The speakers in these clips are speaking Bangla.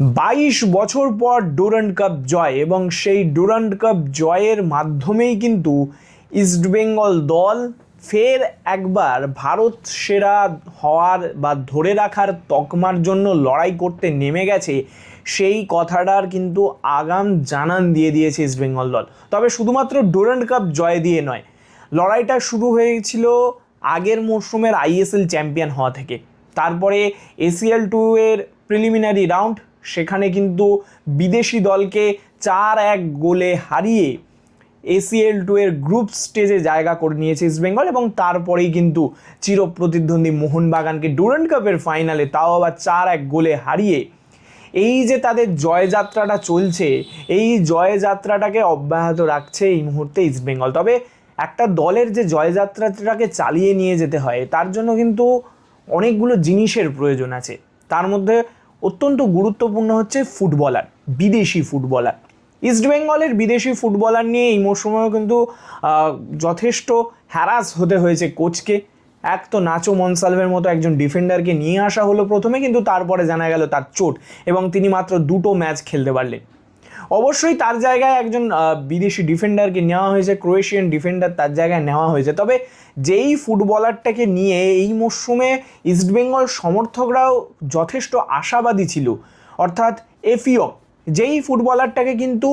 22 বছর পর ডুরান্ড কাপ জয় এবং সেই ডুরান্ড কাপ জয়ের মাধ্যমেই কিন্তু ইস্টবেঙ্গল দল ফের একবার ভারত সেরা হওয়ার বা ধরে রাখার তকমার জন্য লড়াই করতে নেমে গেছে। সেই কথাটার কিন্তু আগাম জানান দিয়ে দিয়েছে ইস্টবেঙ্গল দল। তবে শুধুমাত্র ডুরান্ড কাপ জয় দিয়ে নয়, লড়াইটা শুরু হয়েছিল আগের মরশুমের আইএসএল চ্যাম্পিয়ন হওয়া থেকে। তারপরে এসিএল 2 এর প্রিলিমিনারি রাউন্ড, সেখানে কিন্তু বিদেশি দলকে 4-1 গোলে হারিয়ে এসিএল 2 এর গ্রুপ স্টেজে জায়গা করে নিয়েছে ইস্টবেঙ্গল এবং তারপরেই কিন্তু চিরপ্রতিদ্বন্দ্বী মোহনবাগানকে ডুরান্ড কাপের ফাইনালে তাও আবার 4-1 গোলে হারিয়ে এই যে তাদের জয়যাত্রাটা চলছে, এই জয়যাত্রাটাকে অব্যাহত রাখছে এই মুহূর্তে ইস্টবেঙ্গল। তবে একটা দলের যে জয়যাত্রাটাকে চালিয়ে নিয়ে যেতে হয় তার জন্য কিন্তু অনেকগুলো জিনিসের প্রয়োজন আছে। তার মধ্যে অত্যন্ত গুরুত্বপূর্ণ হচ্ছে ফুটবলার, বিদেশি ফুটবলার। ইস্টবেঙ্গলের বিদেশি ফুটবলার নিয়ে এই মরশুমেও কিন্তু যথেষ্ট হ্যারাস হতে হয়েছে কোচকে। এক তো নাচো মনসালভের মতো একজন ডিফেন্ডারকে নিয়ে আসা হলো প্রথমে, কিন্তু তারপরে জানা গেল তার চোট এবং তিনি মাত্র 2টো ম্যাচ খেলতে পারলেন। অবশ্যই তার জায়গায় একজন বিদেশি ডিফেন্ডারকে নেওয়া হয়েছে, ক্রোয়েশিয়ান ডিফেন্ডার তার জায়গায় নেওয়া হয়েছে। তবে যেই ফুটবলারটাকে নিয়ে এই মরশুমে ইস্টবেঙ্গল সমর্থকরাও যথেষ্ট আশাবাদী ছিল, অর্থাৎ এফিয়ং, যেই ফুটবলারটাকে কিন্তু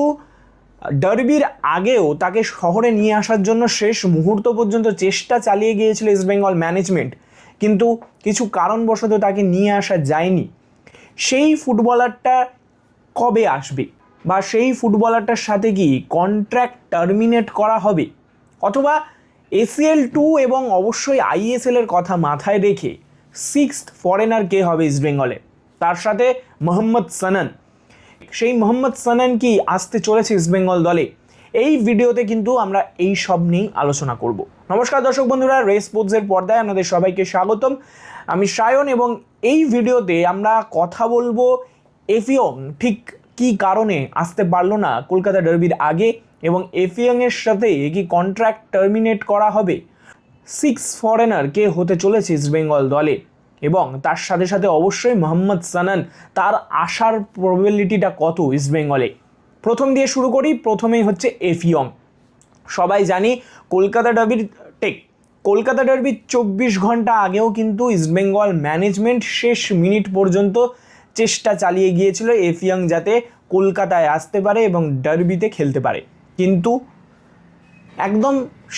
ডার্বির আগেও তাকে শহরে নিয়ে আসার জন্য শেষ মুহূর্ত পর্যন্ত চেষ্টা চালিয়ে গিয়েছিল ইস্টবেঙ্গল ম্যানেজমেন্ট, কিন্তু কিছু কারণবশত তাকে নিয়ে আসা যায়নি। সেই ফুটবলারটা কবে আসবে, বা সেই ফুটবলারটার সাথে কি কন্ট্রাক্ট টার্মিনেট করা হবে, অথবা এসিএল 2 এবং অবশ্যই আইএসএলের কথা মাথায় রেখে 6th ফরেনার কে হবে ইস্টবেঙ্গলে, তার সাথে মোহাম্মদ সানান, সেই মোহাম্মদ সানান কি আসতে চলেছে ইস্টবেঙ্গল দলে? এই ভিডিওতে কিন্তু আমরা এই সব নিয়েই আলোচনা করব। নমস্কার দর্শক বন্ধুরা, রেস স্পোর্টসের পর্দায় আপনাদের সবাইকে স্বাগতম। আমি সায়ন এবং এই ভিডিওতে আমরা কথা বলবো এফিয়ং ঠিক কী কারণে আসতে পারলো না কলকাতা ডার্বির আগে, এবং এফিয়ংয়ের সাথে কি কন্ট্রাক্ট টার্মিনেট করা হবে, 6 ফরেনার কে হতে চলেছে ইস্টবেঙ্গল দলে, এবং তার সাথে সাথে অবশ্যই মোহাম্মদ সানান, তার আসার প্রবাবিলিটিটা কত ইস্টবেঙ্গলে। প্রথম দিয়ে শুরু করি, প্রথমেই হচ্ছে এফিয়ং। সবাই জানি কলকাতা ডার্বির 24 ঘন্টা আগেও কিন্তু ইস্টবেঙ্গল ম্যানেজমেন্ট শেষ মিনিট পর্যন্ত চেষ্টা চালিয়ে গিয়েছিল এফিয়ং যাতে কলকাতায় আসতে পারে এবং ডার্বিতে খেলতে পারে, কিন্তু একদম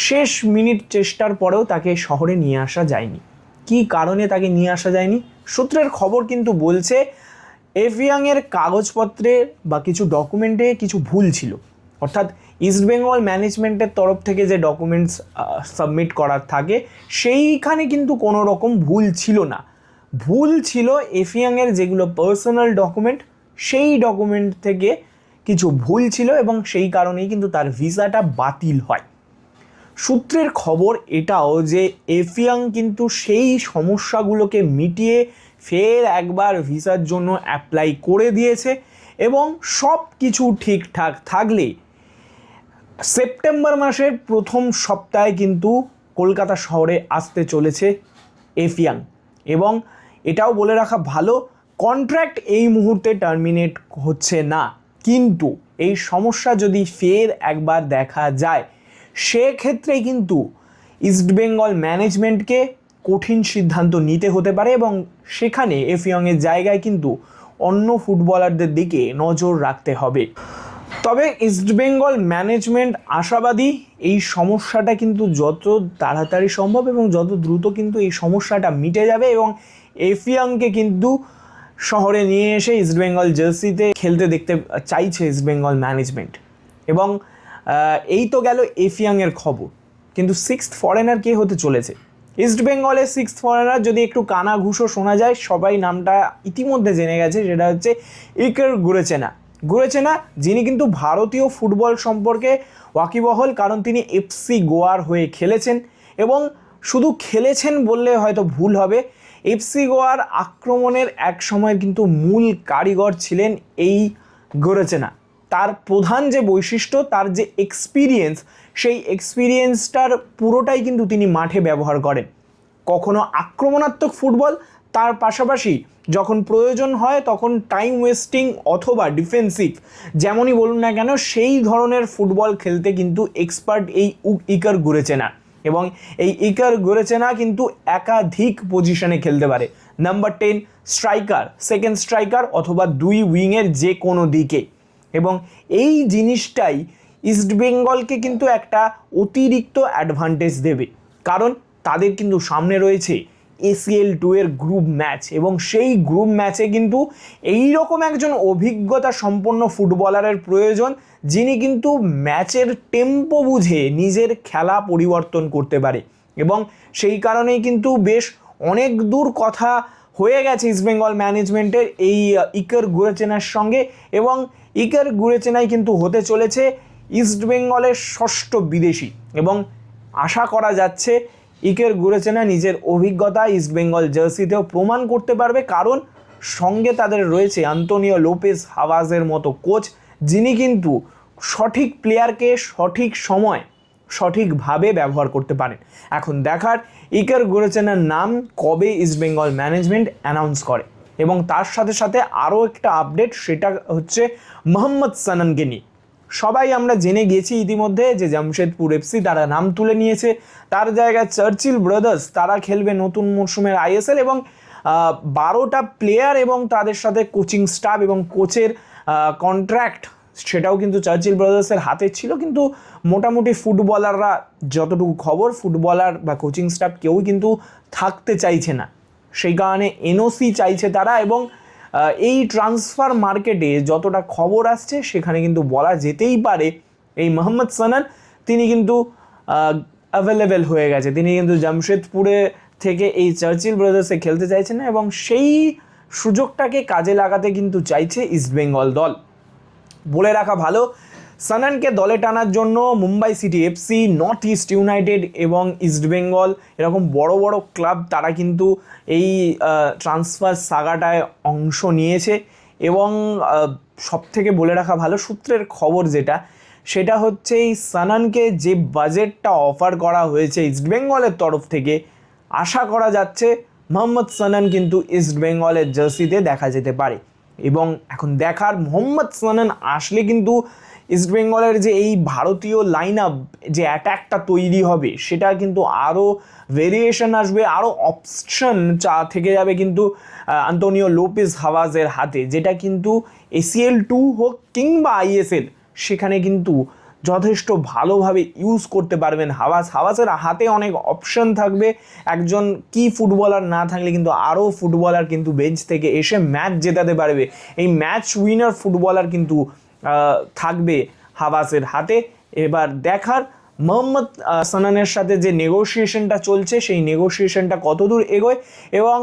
শেষ মিনিট চেষ্টার পরেও তাকে শহরে নিয়ে আসা যায়নি। কী কারণে তাকে নিয়ে আসা যায়নি? সূত্রের খবর কিন্তু বলছে এফিয়ংয়ের কাগজপত্রে বা কিছু ডকুমেন্টে কিছু ভুল ছিল, অর্থাৎ ইস্টবেঙ্গল ম্যানেজমেন্টের তরফ থেকে যে ডকুমেন্টস সাবমিট করার থাকে সেইখানে কিন্তু কোনো রকম ভুল ছিল না। ভুল ছিল এফিয়ংয়ের যেগুলো পার্সোনাল ডকুমেন্ট, সেই ডকুমেন্ট থেকে কিছু ভুল ছিল এবং সেই কারণেই কিন্তু তার ভিসাটা বাতিল হয়। সূত্রের খবর এটাও যে এফিয়ং কিন্তু সেই সমস্যাগুলোকে মিটিয়ে ফের একবার ভিসার জন্য অ্যাপ্লাই করে দিয়েছে এবং সব কিছু ঠিকঠাক থাকলে সেপ্টেম্বর মাসের প্রথম সপ্তাহে কিন্তু কলকাতা শহরে আসতে চলেছে এফিয়ং। এবং এটাও বলে রাখা ভালো, কন্ট্রাক্ট এই মুহূর্তে টার্মিনেট হচ্ছে না, কিন্তু এই সমস্যা যদি ফের একবার দেখা যায় সেক্ষেত্রে কিন্তু ইস্টবেঙ্গল ম্যানেজমেন্টকে কঠিন সিদ্ধান্ত নিতে হতে পারে এবং সেখানে এফিয়ংয়ের জায়গায় কিন্তু অন্য ফুটবলারদের দিকে নজর রাখতে হবে। তবে ইস্টবেঙ্গল ম্যানেজমেন্ট আশাবাদী এই সমস্যাটা কিন্তু যত তাড়াতাড়ি সম্ভব এবং যত দ্রুত কিন্তু এই সমস্যাটা মিটে যাবে এবং এফিয়ংকে কিন্তু শহরে নিয়ে এসে ইস্টবেঙ্গল জার্সিতে খেলতে দেখতে চাইছে ইস্টবেঙ্গল ম্যানেজমেন্ট। এবং এই তো গেল এফিয়ংয়ের খবর, কিন্তু 6th ফরেনার কে হতে চলেছে ইস্টবেঙ্গলের 6th ফরেনার? যদি একটু কানাঘুষো শোনা যায়, সবাই নামটা ইতিমধ্যে জেনে গেছে, সেটা হচ্ছে ইকের গুরেচেনা, যিনি কিন্তু ভারতীয় ফুটবল সম্পর্কে ওয়াকিবহল, কারণ তিনি এফসি গোয়ার হয়ে খেলেছেন এবং শুধু খেলেছেন বললে হয়তো ভুল হবে, এফসি গোয়ার আক্রমণের এক সময় কিন্তু মূল কারিগর ছিলেন এই গুরেচেনা। তার প্রধান যে বৈশিষ্ট্য, তার যে এক্সপিরিয়েন্স, সেই এক্সপিরিয়েন্সটার পুরোটাই কিন্তু তিনি মাঠে ব্যবহার করেন। কখনো আক্রমণাত্মক ফুটবল, তার পাশাপাশি যখন প্রয়োজন হয় তখন টাইম ওয়েস্টিং অথবা ডিফেন্সিভ যেমনই বলুন না কেন সেই ধরনের ফুটবল খেলতে কিন্তু এক্সপার্ট এই ইকার গুরেচেনা। এবং এই ইকার গুরেচেনা কিন্তু একাধিক পজিশনে খেলতে পারে। নাম্বার 10 স্ট্রাইকার, সেকেন্ড স্ট্রাইকার অথবা দুই উইংয়ের যে কোনো দিকে। এবং এই জিনিসটাই ইস্টবেঙ্গলকে কিন্তু একটা অতিরিক্ত অ্যাডভান্টেজ দেবে, কারণ তাদের কিন্তু সামনে রয়েছে ACL2 এর গ্রুপ ম্যাচ, এবং সেই গ্রুপ ম্যাচে কিন্তু এই রকম একজন অভিজ্ঞতা সম্পন্ন ফুটবলারের প্রয়োজন যিনি কিন্তু ম্যাচের টেম্পো বুঝে নিজের খেলা পরিবর্তন করতে পারে। এবং সেই কারণেই কিন্তু বেশ অনেক দূর কথা হয়ে গেছে ইস্টবেঙ্গল ম্যানেজমেন্টের এই ইকার গুরেচেনার সঙ্গে, এবং ইকার গুরেচেনাই কিন্তু হতে চলেছে ইস্টবেঙ্গলের ষষ্ঠ বিদেশি। এবং আশা করা যাচ্ছে ইকার গুরেচেনা নিজের অভিজ্ঞতা ইস্টবেঙ্গল জার্সিতেও প্রমাণ করতে পারবে, কারণ সঙ্গে তাদের রয়েছে আন্তোনিও লোপেজ হাভাজের মতো কোচ, যিনি কিন্তু সঠিক প্লেয়ারকে সঠিক সময় সঠিকভাবে ব্যবহার করতে পারেন। এখন দেখার ইকার গুরেচেনার নাম কবে ইস্টবেঙ্গল ম্যানেজমেন্ট অ্যানাউন্স করে। এবং তার সাথে সাথে আরও একটা আপডেট, সেটা হচ্ছে মোহাম্মদ সানানকে নিয়ে। সবাই আমরা জেনে গিয়েছি ইতিমধ্যে যে জামশেদপুর FC তারা নাম তুলে নিয়েছে, তার জায়গায় চার্চিল ব্রাদার্স তারা খেলবে নতুন মরশুমের ISL, এবং 12টা প্লেয়ার এবং তাদের সাথে কোচিং স্টাফ এবং কোচের কন্ট্রাক্ট সেটাও কিন্তু চার্চিল ব্রাদার্সের হাতে ছিল। কিন্তু মোটামুটি ফুটবলাররা, যতটুকু খবর, ফুটবলার বা কোচিং স্টাফ কেউই কিন্তু থাকতে চাইছে না, সেই কারণে NOC চাইছে তারা। এবং এই ট্রান্সফার মার্কেটে যতটা খবর আসছে সেখানে কিন্তু বলা যেতেই পারে এই মোহাম্মদ সানান তিনি কিন্তু অ্যাভেলেবেল হয়ে গেছে, তিনি কিন্তু জামশেদপুরে থেকে এই চার্চিল ব্রাদার্সে খেলতে চাইছেন না, এবং সেই সুযোগটাকে কাজে লাগাতে কিন্তু চাইছে ইস্টবেঙ্গল দল। বলে রাখা ভালো, সানানকে দলে টানার জন্য Mumbai city FC, north east United এবং ইস্টবেঙ্গল এরকম বড় বড় ক্লাব তারা কিন্তু এই ট্রান্সফার সাগাটায় অংশ নিয়েছে। এবং সবথেকে বলে রাখা ভালো সূত্রের খবর যেটা, সেটা হচ্ছে এই সানানকে যে বাজেটটা অফার করা হয়েছে ইস্টবেঙ্গলের তরফ থেকে, আশা করা যাচ্ছে মোহাম্মদ সানান কিন্তু ইস্টবেঙ্গলের জার্সিতে দেখা যেতে পারে। এবং এখন দেখার মোহাম্মদ সানান আসলে কিন্তু ইস্টবেঙ্গলের যে এই ভারতীয় লাইন আপ যে অ্যাট্যাকটা তৈরি হবে সেটা কিন্তু আরও ভেরিয়েশন আসবে, আরও অপশন থেকে যাবে কিন্তু আন্তোনিও লোপেজ হাভাজের হাতে, যেটা কিন্তু ACL2 হোক কিংবা ISL সেখানে কিন্তু যথেষ্ট ভালোভাবে ইউজ করতে পারবেন হাভাজের হাতে অনেক অপশন থাকবে। একজন কি ফুটবলার না থাকলে কিন্তু আরও ফুটবলার কিন্তু বেঞ্চ থেকে এসে ম্যাচ জেতাতে পারবে, এই ম্যাচ উইনার ফুটবলার কিন্তু থাকবে হাভাজের হাতে। এবার দেখার মোহাম্মদ সানানের সাথে যে নেগোসিয়েশনটা চলছে সেই নেগোসিয়েশনটা কতদূর এগোয়, এবং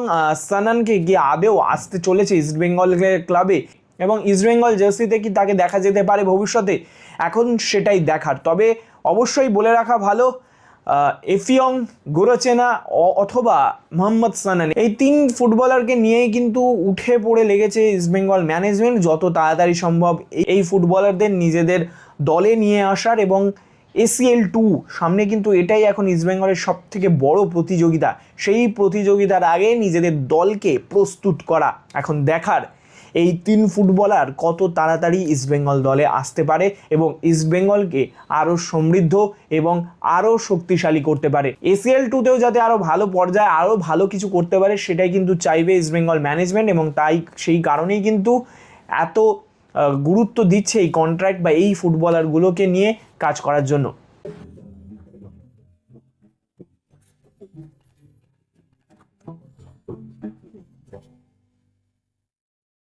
সানানকে গিয়ে আদেও আসতে চলেছে ইস্টবেঙ্গলের ক্লাবে, এবং ইস্টবেঙ্গল জার্সিতে কি তাকে দেখা যেতে পারে ভবিষ্যতে, এখন সেটাই দেখার। তবে অবশ্যই বলে রাখা ভালো, এফিয়ং গুরেচেনা অথবা মোহাম্মদ সানান এই তিন ফুটবলারকে নিয়েই কিন্তু উঠে পড়ে লেগেছে ইস্টবেঙ্গল ম্যানেজমেন্ট যত তাড়াতাড়ি সম্ভব এই ফুটবলারদের নিজেদের দলে নিয়ে আসার। এবং ACL2 সামনে কিন্তু এটাই এখন ইস্টবেঙ্গলের সব থেকে বড় প্রতিযোগিতা, সেই প্রতিযোগিতার আগে নিজেদের দলকে প্রস্তুত করা। এখন দেখার এই তিন ফুটবলার কত তাড়াতাড়ি ইস্টবেঙ্গল দলে আসতে পারে এবং ইস্টবেঙ্গলকে আরও সমৃদ্ধ এবং আরও শক্তিশালী করতে পারে। ACL2তেও যাতে আরও ভালো পর্যায়ে আরও ভালো কিছু করতে পারে সেটাই কিন্তু চাইবে ইস্টবেঙ্গল ম্যানেজমেন্ট, এবং তাই সেই কারণেই কিন্তু এত গুরুত্ব দিচ্ছে এই কন্ট্রাক্ট বা এই ফুটবলারগুলোকে নিয়ে কাজ করার জন্য।